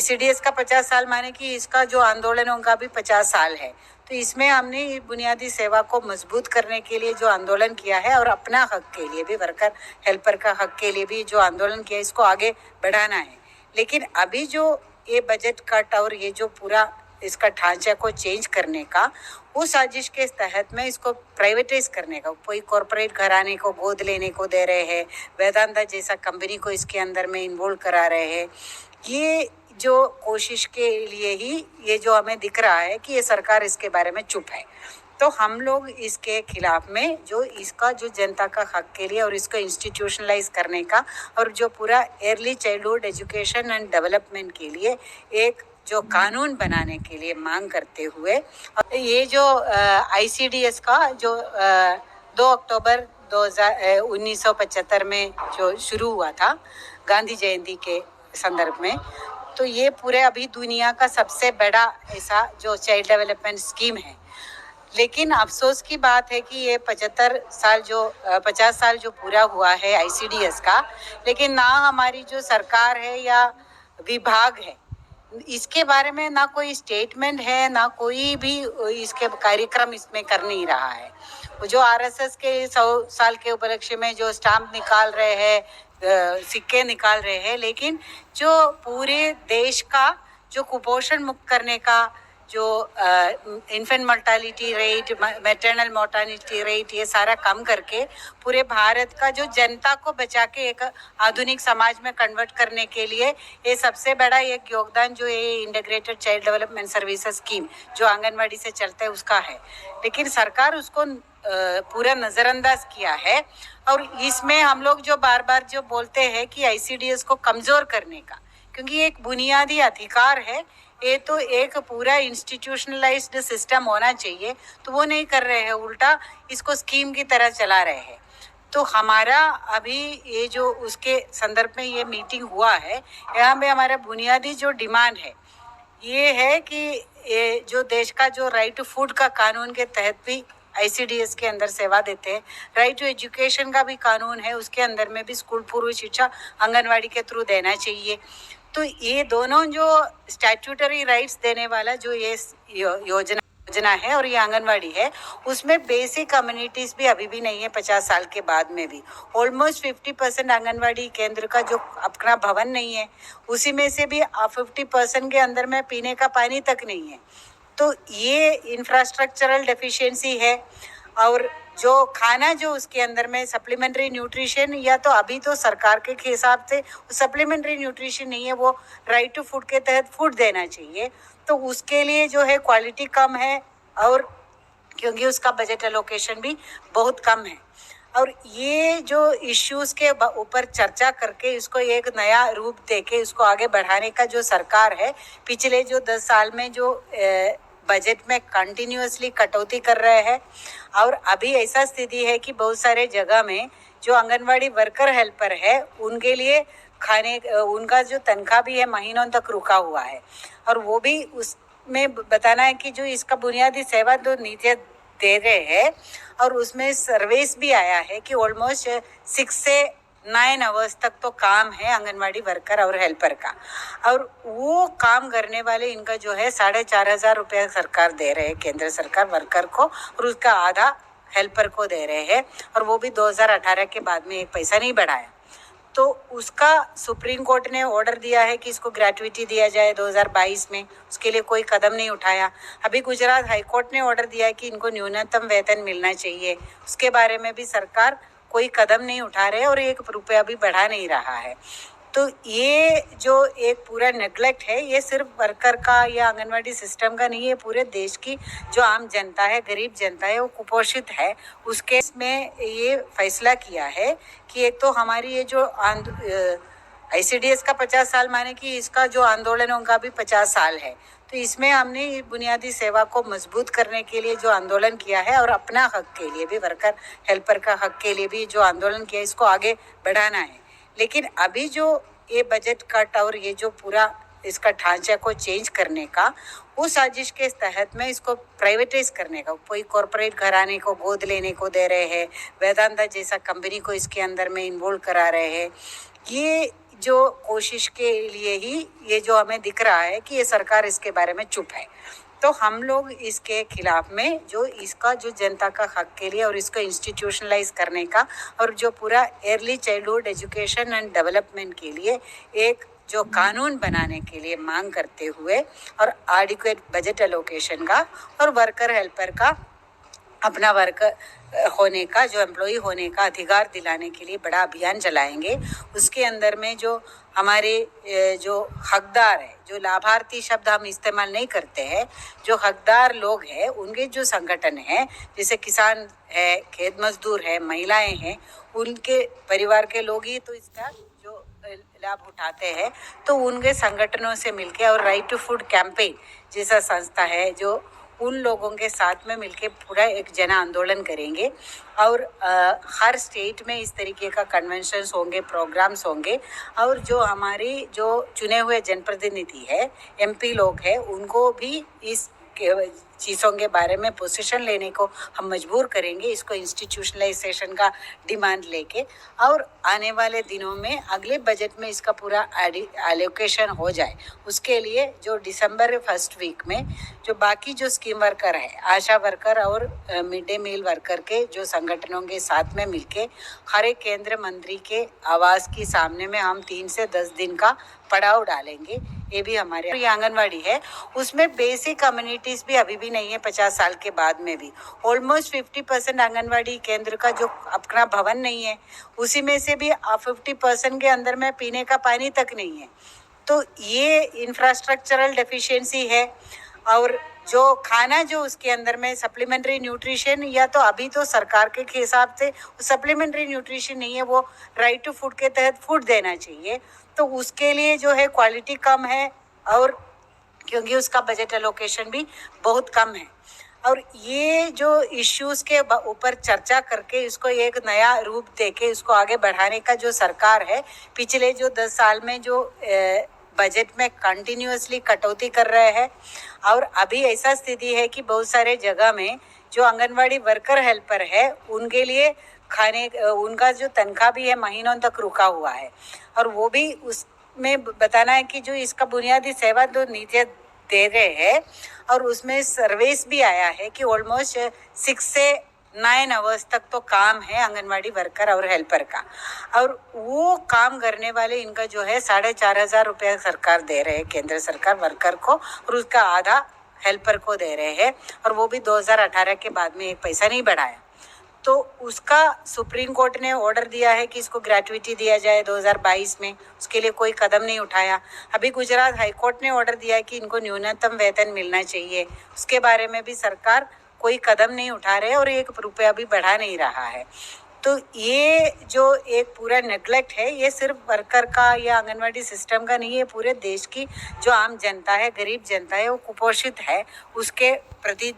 ICDS का 50 साल माने कि इसका जो आंदोलनों का भी 50 साल है। तो इसमें हमने बुनियादी सेवा को मजबूत करने के लिए जो आंदोलन किया है और अपना हक के लिए भी, वर्कर हेल्पर का हक के लिए भी जो आंदोलन किया, इसको आगे बढ़ाना है। लेकिन अभी जो ये बजट कट और ये जो पूरा इसका ढांचा को चेंज करने का, उस साजिश के तहत में इसको प्राइवेटाइज करने का, कोई कॉरपोरेट घराने को गोद लेने को दे रहे हैं, वेदांता जैसा कंपनी को इसके अंदर में इन्वॉल्व करा रहे हैं। ये जो कोशिश के लिए ही ये जो हमें दिख रहा है कि ये सरकार इसके बारे में चुप है। तो हम लोग इसके खिलाफ में जो इसका जो जनता का हक के लिए और इसको इंस्टीट्यूशनलाइज करने का और जो पूरा early childhood education and development के लिए एक जो कानून बनाने के लिए मांग करते हुए, ये जो आईसीडीएस का जो 2 अक्टूबर 1975 में जो शुरू हुआ था गांधी जयंती के संदर्भ में, तो ये पूरे अभी दुनिया का सबसे बड़ा ऐसा जो चाइल्ड डेवलपमेंट स्कीम है। लेकिन अफसोस की बात है कि ये 50 साल जो पूरा हुआ है आईसीडीएस का, लेकिन ना हमारी जो सरकार है या विभाग है, इसके बारे में ना कोई स्टेटमेंट है, ना कोई भी इसके कार्यक्रम इसमें कर नहीं रहा है। जो आरएसएस के 100 साल के उपलक्ष्य में जो स्टाम्प निकाल रहे हैं, सिक्के निकाल रहे हैं, लेकिन जो पूरे देश का जो कुपोषण मुक्त करने का जो infant mortality rate, maternal mortality rate, ये सारा कम करके पूरे भारत का जो जनता को बचा के एक आधुनिक समाज में कन्वर्ट करने के लिए ये सबसे बड़ा एक योगदान जो ये integrated child development services scheme जो आंगनवाड़ी से चलता है उसका है। लेकिन सरकार उसको पूरा नज़रअंदाज किया है। और इसमें हम लोग जो बार बार जो बोलते हैं कि आईसीडीएस को कमज़ोर करने का, क्योंकि ये एक बुनियादी अधिकार है, ये तो एक पूरा इंस्टीट्यूशनलाइज्ड सिस्टम होना चाहिए, तो वो नहीं कर रहे हैं, उल्टा इसको स्कीम की तरह चला रहे हैं। तो हमारा अभी ये जो उसके संदर्भ में ये मीटिंग हुआ है, यहाँ पे हमारा बुनियादी जो डिमांड है ये है कि ये जो देश का जो राइट टू फूड का कानून के तहत भी आईसीडीएस के अंदर सेवा देते हैं, राइट टू एजुकेशन का भी कानून है, उसके अंदर में भी स्कूल पूर्व शिक्षा आंगनवाड़ी के थ्रू देना चाहिए। तो ये दोनों जो स्टैट्यूटरी राइट्स देने वाला जो ये योजना है और ये आंगनवाड़ी है, उसमें बेसिक कम्युनिटीज भी अभी भी नहीं है। 50 साल के बाद में भी ऑलमोस्ट 50% आंगनवाड़ी केंद्र का जो अपना भवन नहीं है, उसी में से भी 50% के अंदर में पीने का पानी तक नहीं है। तो ये इंफ्रास्ट्रक्चरल डेफिशिएंसी है। और जो खाना जो उसके अंदर में सप्लीमेंट्री न्यूट्रिशन, या तो अभी तो सरकार के हिसाब से सप्लीमेंट्री न्यूट्रिशन नहीं है, वो राइट टू फूड के तहत फूड देना चाहिए, तो उसके लिए जो है क्वालिटी कम है, और क्योंकि उसका बजट एलोकेशन भी बहुत कम है। और ये जो इश्यूज के ऊपर चर्चा करके इसको एक नया रूप देके इसको आगे बढ़ाने का जो सरकार है, पिछले जो 10 साल में जो बजट में कंटिन्यूअसली कटौती कर रहे हैं। और अभी ऐसा स्थिति है कि बहुत सारे जगह में जो आंगनवाड़ी वर्कर हेल्पर है, उनके लिए खाने उनका जो तनख्वाह भी है महीनों तक रुका हुआ है। और वो भी उसमें बताना है कि जो इसका बुनियादी सेवा जो नीतियाँ दे रहे हैं, और उसमें सर्विस भी आया है कि ऑलमोस्ट 6 से 9 आवर्स तक तो काम है आंगनवाड़ी वर्कर और हेल्पर का। और वो काम करने वाले इनका जो है 4,500 रुपया सरकार दे रहे हैं, केंद्र सरकार वर्कर को, और उसका आधा हेल्पर को दे रहे हैं। और वो भी 2018 के बाद में एक पैसा नहीं बढ़ाया। तो उसका सुप्रीम कोर्ट ने ऑर्डर दिया है कि इसको ग्रेट्युटी दिया जाए 2022 में, उसके लिए कोई कदम नहीं उठाया। अभी गुजरात हाई कोर्ट ने ऑर्डर दिया है कि इनको न्यूनतम वेतन मिलना चाहिए, उसके बारे में भी सरकार कोई कदम नहीं उठा रहे और 1 रुपया भी बढ़ा नहीं रहा है। तो ये जो एक पूरा नेग्लेक्ट है, ये सिर्फ वर्कर का या आंगनवाड़ी सिस्टम का नहीं है, पूरे देश की जो आम जनता है, गरीब जनता है, वो कुपोषित है। उसके में ये फैसला किया है कि एक तो हमारी ये जो आईसीडीएस का 50 साल माने कि इसका जो आंदोलनों का भी 50 साल है। तो इसमें हमने बुनियादी सेवा को मजबूत करने के लिए जो आंदोलन किया है और अपना हक के लिए भी, वर्कर हेल्पर का हक के लिए भी जो आंदोलन किया, इसको आगे बढ़ाना है। लेकिन अभी जो ये बजट कट और ये जो पूरा इसका ढांचा को चेंज करने का, उस साजिश के तहत में इसको प्राइवेटाइज करने का, कोई कॉरपोरेट घराने को गोद लेने को दे रहे हैं, वेदांता जैसा कंपनी को इसके अंदर में इन्वॉल्व करा रहे हैं। ये जो कोशिश के लिए ही ये जो हमें दिख रहा है कि ये सरकार इसके बारे में चुप है। तो हम लोग इसके खिलाफ में जो इसका जो जनता का हक के लिए और इसको इंस्टीट्यूशनलाइज करने का और जो पूरा early childhood education and development के लिए एक जो कानून बनाने के लिए मांग करते हुए और एडिक्वेट बजट एलोकेशन का और वर्कर हेल्पर का अपना वर्क होने का जो एम्प्लॉई होने का अधिकार दिलाने के लिए बड़ा अभियान चलाएंगे। उसके अंदर में जो हमारे जो हकदार है, जो लाभार्थी शब्द हम इस्तेमाल नहीं करते हैं, जो हकदार लोग हैं उनके जो संगठन है, जैसे किसान है, खेत मजदूर है, महिलाएं हैं, उनके परिवार के लोग ही तो इसका जो लाभ उठाते हैं। तो उनके संगठनों से मिलके और राइट टू फूड कैंपेन जैसा संस्था है जो उन लोगों के साथ में मिलके पूरा एक जन आंदोलन करेंगे और हर स्टेट में इस तरीके का कन्वेंशंस होंगे, प्रोग्राम्स होंगे और जो हमारी जो चुने हुए जनप्रतिनिधि है, एमपी लोग हैं, उनको भी इस चीज़ों के बारे में पोजीशन लेने को हम मजबूर करेंगे, इसको इंस्टीट्यूशनलाइजेशन का डिमांड लेके। और आने वाले दिनों में अगले बजट में इसका पूरा एलोकेशन हो जाए, उसके लिए जो दिसंबर फर्स्ट वीक में जो बाकी जो स्कीम वर्कर है, आशा वर्कर और मिड डे मील वर्कर के जो संगठनों के साथ में मिलके हर एक केंद्र मंत्री के आवास के सामने में हम 3 से 10 दिन का पड़ाव डालेंगे। ये भी हमारे ये आंगनवाड़ी है, उसमें बेसिक कम्युनिटीज़ भी अभी भी नहीं है। 50 साल के बाद में भी ऑलमोस्ट 50% आंगनवाड़ी केंद्र का जो अपना भवन नहीं है, उसी में से भी 50% के अंदर में पीने का पानी तक नहीं है। तो ये इंफ्रास्ट्रक्चरल डेफिशिएंसी है। और जो खाना जो उसके अंदर में सप्लीमेंट्री न्यूट्रिशन, या तो अभी तो सरकार के हिसाब से सप्लीमेंट्री न्यूट्रिशन नहीं है, वो राइट टू फूड के तहत फूड देना चाहिए। तो उसके लिए जो है क्वालिटी कम है और क्योंकि उसका बजट एलोकेशन भी बहुत कम है। और ये जो इश्यूज़ के ऊपर चर्चा करके इसको एक नया रूप देके इसको आगे बढ़ाने का जो सरकार है, पिछले जो 10 साल में जो बजट में कंटिन्यूअसली कटौती कर रहे हैं। और अभी ऐसा स्थिति है कि बहुत सारे जगह में जो आंगनवाड़ी वर्कर हेल्पर है उनके लिए खाने उनका जो तनख्वाह भी है महीनों तक रुका हुआ है। और वो भी उसमें बताना है कि जो इसका बुनियादी सेवा जो नीतियाँ दे रहे हैं और उसमें सर्विस भी आया है कि ऑलमोस्ट 6 से 9 आवर्स तक तो काम है आंगनवाड़ी वर्कर और हेल्पर का। और वो काम करने वाले इनका जो है 4,500 रुपया सरकार दे रहे हैं, केंद्र सरकार वर्कर को, और उसका आधा हेल्पर को दे रहे हैं। और वो भी 2018 के बाद में एक पैसा नहीं बढ़ाया। तो उसका सुप्रीम कोर्ट ने ऑर्डर दिया है कि इसको ग्रेचुइटी दिया जाए 2022 में, उसके लिए कोई कदम नहीं उठाया। अभी गुजरात हाई कोर्ट ने ऑर्डर दिया है कि इनको न्यूनतम वेतन मिलना चाहिए, उसके बारे में भी सरकार कोई कदम नहीं उठा रहे और 1 रुपया भी बढ़ा नहीं रहा है। तो ये जो एक पूरा नेग्लेक्ट है, ये सिर्फ वर्कर का या आंगनवाड़ी सिस्टम का नहीं है, पूरे देश की जो आम जनता है, गरीब जनता है, वो कुपोषित है, उसके प्रति